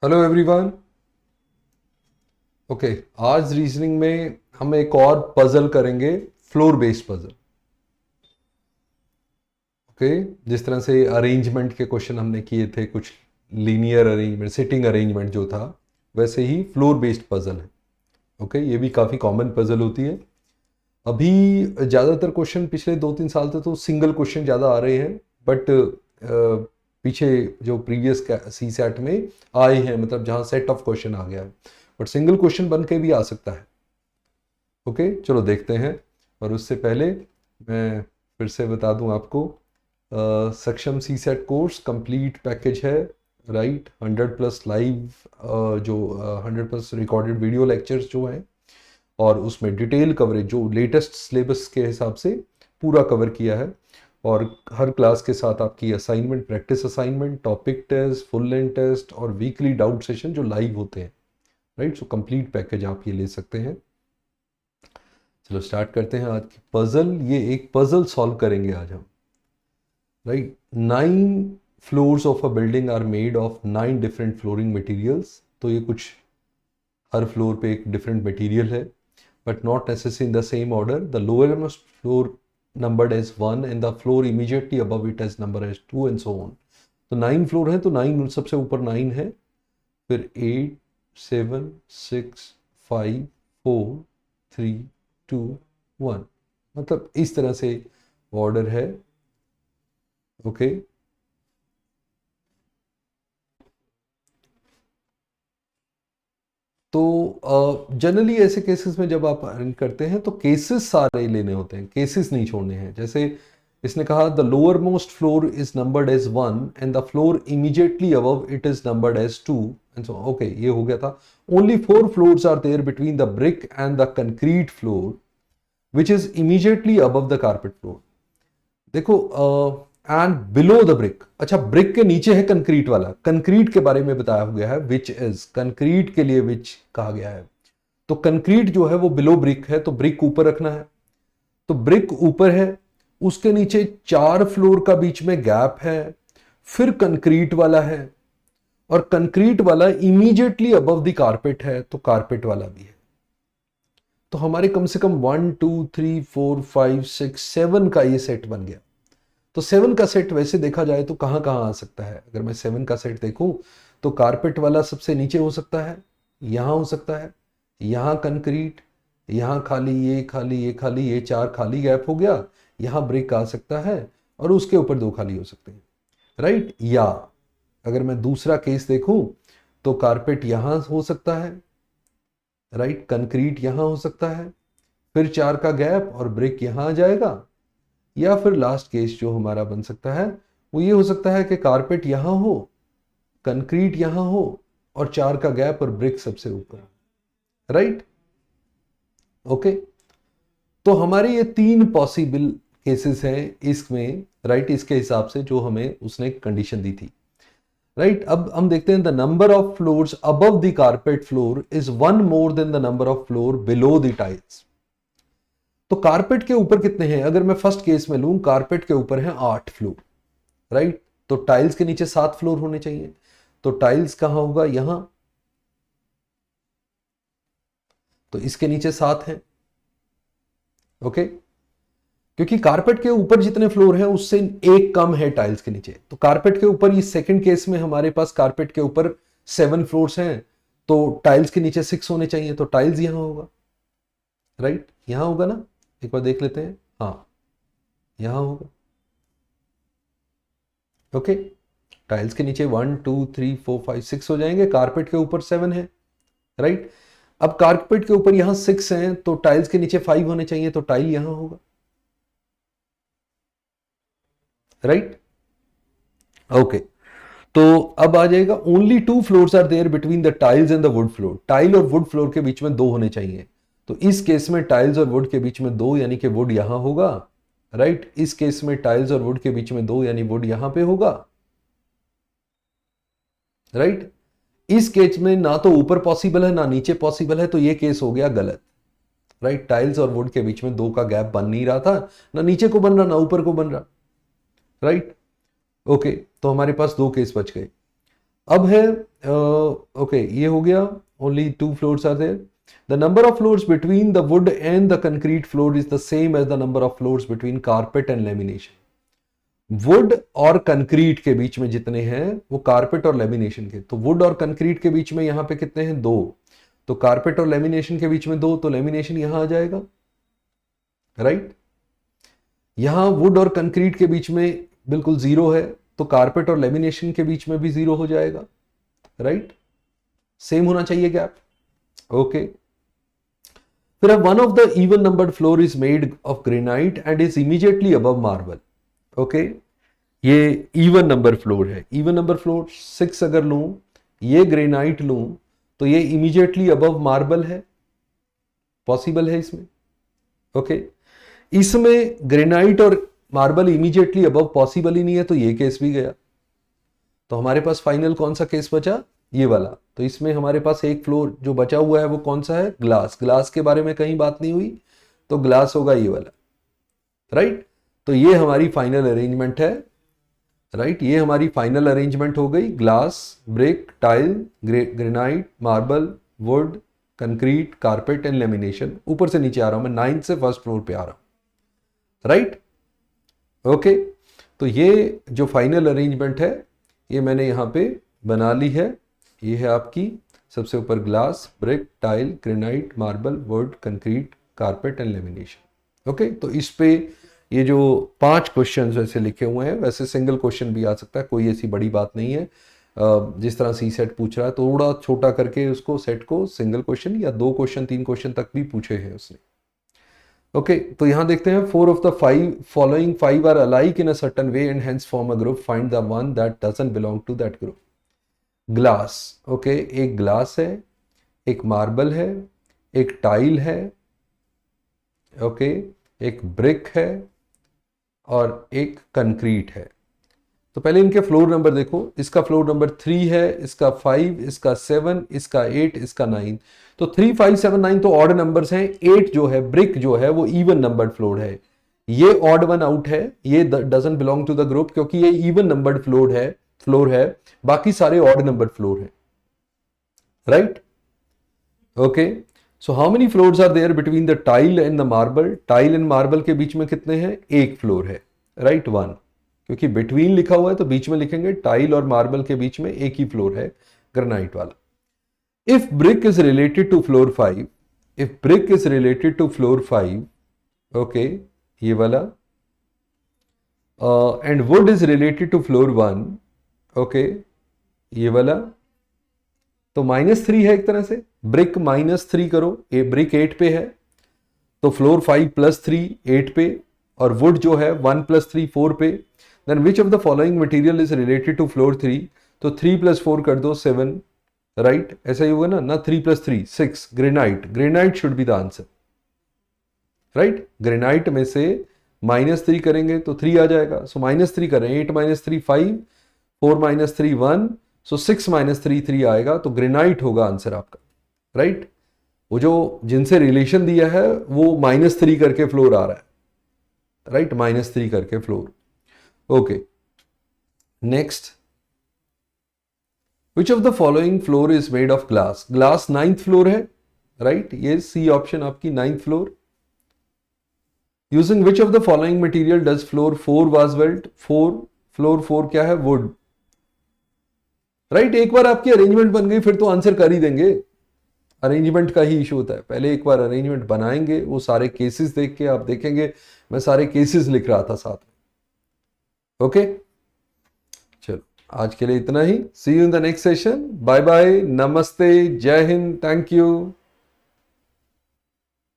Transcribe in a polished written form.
Hello everyone. Okay, आज reasoning में हम एक और पजल करेंगे, फ्लोर बेस्ड पजल। ओके, जिस तरह से अरेंजमेंट के क्वेश्चन हमने किए थे, कुछ लीनियर अरेंजमेंट, सिटिंग अरेंजमेंट जो था, वैसे ही फ्लोर बेस्ड पजल है। ओके, ये भी काफ़ी कॉमन पजल होती है। अभी ज़्यादातर क्वेश्चन पिछले 2-3 साल से तो सिंगल क्वेश्चन ज़्यादा आ रहे हैं, बट पीछे जो प्रीवियस सी सेट में आए हैं, मतलब जहाँ सेट ऑफ क्वेश्चन आ गया है, बट सिंगल क्वेश्चन बन के भी आ सकता है। ओके, चलो देखते हैं। और उससे पहले मैं फिर से बता दूं आपको, सक्षम सी सेट कोर्स कंप्लीट पैकेज है, राइट। 100+ लाइव, जो 100+ रिकॉर्डेड वीडियो लेक्चर्स जो हैं, और उसमें डिटेल कवरेज जो लेटेस्ट सिलेबस के हिसाब से पूरा कवर किया है। और हर क्लास के साथ आपकी assignment, practice assignment, topic test, full length test और वीकली डाउट सेशन जो लाइव होते हैं, राइट। सो कंप्लीट पैकेज आप ये ले सकते हैं। चलो स्टार्ट करते हैं आज की पजल। ये एक पजल सॉल्व करेंगे आज हम, right. 9 floors of a building are made of 9 different flooring materials. तो ये कुछ हर फ्लोर पे एक डिफरेंट मटेरियल है, but not necessarily in the same order. The lowermost floor numbered as 1 and the floor immediately above it as number as 2 and so on. तो 9 floor है, तो 9 सबसे ऊपर 9 है, फिर 8 7 6 5 4 3 2 1, मतलब इस तरह से ऑर्डर है। ओके, तो जनरली ऐसे केसेस में जब आप अर्न करते हैं तो केसेस सारे लेने होते हैं, केसेस नहीं छोड़ने हैं। जैसे इसने कहा the lowermost floor is numbered as 1 and the floor immediately above it is numbered as 2 and so. Okay, ये हो गया था। Only 4 floors are there between the brick and the concrete floor which is immediately above the carpet floor. देखो, and below the brick, अच्छा brick के नीचे है concrete वाला, कंक्रीट के बारे में बताया गया है, विच इज, कंक्रीट के लिए विच कहा गया है। तो कंक्रीट जो है वो बिलो ब्रिक है, तो ब्रिक ऊपर रखना है। तो ब्रिक ऊपर है, उसके नीचे 4 फ्लोर का बीच में गैप है, फिर कंक्रीट वाला है, और कंक्रीट वाला इमीडिएटली अबव द कारपेट है, तो कारपेट वाला भी है। तो हमारे कम से कम 1 2 3 4 5 6 7 का ये सेट बन गया। तो 7 का सेट वैसे देखा जाए तो कहाँ कहाँ आ सकता है। अगर मैं 7 का सेट देखूं तो कारपेट वाला सबसे नीचे हो सकता है, यहाँ हो सकता है, यहाँ कंक्रीट, यहाँ खाली, ये खाली, ये खाली, ये 4 खाली गैप हो गया, यहाँ ब्रिक आ सकता है, और उसके ऊपर 2 खाली हो सकते हैं, राइट। या अगर मैं दूसरा केस देखूं तो कारपेट यहाँ हो सकता है, राइट, कंक्रीट यहाँ हो सकता है, फिर 4 का गैप और ब्रिक यहाँ आ जाएगा। या फिर लास्ट केस जो हमारा बन सकता है वो ये हो सकता है कि कारपेट यहां हो, कंक्रीट यहां हो, और 4 का गैप और ब्रिक सबसे ऊपर, राइट। ओके, तो हमारे ये 3 पॉसिबल केसेस हैं इसमें, राइट, इसके हिसाब से जो हमें उसने कंडीशन दी थी, राइट। अब हम देखते हैं the number of floors above the carpet floor is 1 more than the number of floor below the tiles. तो कारपेट के ऊपर कितने हैं? अगर मैं फर्स्ट केस में लूं, कारपेट के ऊपर है 8 फ्लोर, राइट। तो टाइल्स के नीचे 7 फ्लोर होने चाहिए, तो टाइल्स कहां होगा? यहां, तो इसके नीचे 7 है। ओके, क्योंकि कारपेट के ऊपर जितने फ्लोर हैं उससे एक कम है टाइल्स के नीचे। तो कारपेट के ऊपर, इस सेकंड केस में हमारे पास कारपेट के ऊपर 7 फ्लोर्स हैं, तो टाइल्स के नीचे 6 होने चाहिए, तो टाइल्स यहां होगा, राइट। यहां होगा ना, एक बार देख लेते हैं, हाँ यहां होगा। ओके, टाइल्स के नीचे 1 2 3 4 5 6 हो जाएंगे, कारपेट के ऊपर 7 है, राइट। अब कारपेट के ऊपर यहां 6 हैं, तो टाइल्स के नीचे 5 होने चाहिए, तो टाइल यहां होगा, राइट। ओके, तो अब आ जाएगा only 2 floors are there between the tiles and the wood floor. Tile और वुड फ्लोर के बीच में 2 होने चाहिए, तो इस केस में टाइल्स और वुड के बीच में 2, यानी कि वुड यहां होगा, राइट। इस केस में टाइल्स और वुड के बीच में 2, यानी वुड यहां पे होगा, राइट। इस केस में ना तो ऊपर पॉसिबल है ना नीचे पॉसिबल है, तो ये केस हो गया गलत, राइट। टाइल्स और वुड के बीच में 2 का गैप बन नहीं रहा था, ना नीचे को बन रहा ना ऊपर को बन रहा, राइट। ओके, तो हमारे पास 2 केस बच गए। अब है ओके ये हो गया, only 2 floors are there. The number of floors between the wood and the concrete floor is the same as the number of floors between carpet and lamination. Wood और कंक्रीट के बीच में जितने हैं वो कारपेट और लेमिनेशन के, तो वुड और कंक्रीट के बीच में यहां पे कितने हैं, 2. तो कारपेट और लेमिनेशन के बीच में 2, तो लेमिनेशन यहां आ जाएगा, राइट. यहां वुड और कंक्रीट के बीच में बिल्कुल 0 है, तो कारपेट और लेमिनेशन के बीच में भी 0 हो जाएगा, राइट. सेम होना चाहिए गैप. ओके. फिर अब one of the even numbered floor is made of granite and is immediately above marble. Okay, ये इवन नंबर फ्लोर है. इवन नंबर फ्लोर 6 अगर लूं, ये ग्रेनाइट लूं, तो ये इमीडिएटली अबव मार्बल है, पॉसिबल है इसमें. ओके, इसमें ग्रेनाइट और मार्बल इमीडिएटली अबव पॉसिबल ही नहीं है, तो ये केस भी गया. तो हमारे पास फाइनल कौन सा केस बचा, ये वाला. तो इसमें हमारे पास एक फ्लोर जो बचा हुआ है वो कौन सा है, ग्लास. ग्लास के बारे में कहीं बात नहीं हुई, तो ग्लास होगा ये वाला, राइट. तो ये हमारी फाइनल अरेंजमेंट है, राइट. ये हमारी फाइनल अरेंजमेंट हो गई. Glass, brick, tile, granite, marble, would, concrete, carpet and lamination. ऊपर से नीचे आ रहा हूं मैं, 9 से फर्स्ट फ्लोर पे आ रहा हूं, राइट. ओके, तो ये जो फाइनल अरेंजमेंट है ये मैंने यहां पे बना ली है. ये है आपकी सबसे ऊपर glass, brick, tile, granite, marble, would, concrete, carpet and lamination. Okay, तो इस पे ये जो 5 क्वेश्चंस वैसे लिखे हुए हैं, वैसे सिंगल क्वेश्चन भी आ सकता है, कोई ऐसी बड़ी बात नहीं है. जिस तरह सी सेट पूछ रहा है थोड़ा छोटा करके उसको सेट को सिंगल क्वेश्चन या 2 क्वेश्चन 3 क्वेश्चन तक भी पूछे हैं उसने. ओके, तो यहां देखते हैं 4 of the 5 following 5 are alike in a certain way and hence form a group, find the one that doesn't belong to that group. Glass. Okay, एक ग्लास है, एक मार्बल है, एक टाइल है, ओके, एक ब्रिक है और एक कंक्रीट है. तो पहले इनके फ्लोर नंबर देखो. इसका फ्लोर नंबर 3 है, इसका 5, इसका 7, इसका 8, इसका 9. तो 3, 5, 7, 9 तो ऑड नंबर्स हैं. 8 जो है, ब्रिक जो है, वो इवन नंबर्ड फ्लोर है. ये ऑड वन आउट है, ये doesn't belong to the group, क्योंकि ये इवन नंबर्ड फ्लोर है. बाकी सारे ऑड नंबर्ड फ्लोर है, right. Okay, so how many floors are there between the tile and the marble. Tile and marble के बीच में कितने हैं, एक फ्लोर है, राइट, 1. क्योंकि बिटवीन लिखा हुआ है तो बीच में लिखेंगे. टाइल और मार्बल के बीच में एक ही फ्लोर है, ग्रेनाइट वाला. If brick is related to floor 5, if brick is related to floor 5, okay, ये वाला, and wood is related to floor 1, okay, ये वाला, तो -3 है एक तरह से. ब्रिक -3 करो, ये ब्रिक 8 पे है, तो फ्लोर 5 + 3 8 पे, और वुड जो है 1 + 3 4 पे. Then which of the following material is related to floor 3, तो 3 + 4 कर दो 7, राइट. ऐसा ही होगा ना 3 + 3 6. Granite should be the answer, right. Granite में से -3 करेंगे तो 3 आ जाएगा. सो -3 करें, 8 - 3 5, 4 - 3 1, सो 6 - 3 3 आएगा. तो ग्रेनाइट होगा आंसर आपका, राइट. वो जो जिनसे रिलेशन दिया है वो -3 करके फ्लोर आ रहा है, राइट, -3 करके floor. Okay, next, which of the following floor is made of glass. Glass 9th floor है, राइट. ये सी ऑप्शन आपकी 9th floor. Using which of the following material does floor 4 was built. Floor 4 क्या है, would, right. एक बार आपकी arrangement बन गई फिर तो आंसर कर ही देंगे. अरेंजमेंट का ही इशू होता है, पहले एक बार अरेंजमेंट बनाएंगे, वो सारे केसेस देख के आप देखेंगे मैं सारे केसेस लिख रहा था साथ में. ओके, चलो आज के लिए इतना ही. See you in the next session. Bye bye, नमस्ते, जय हिंद, थैंक यू.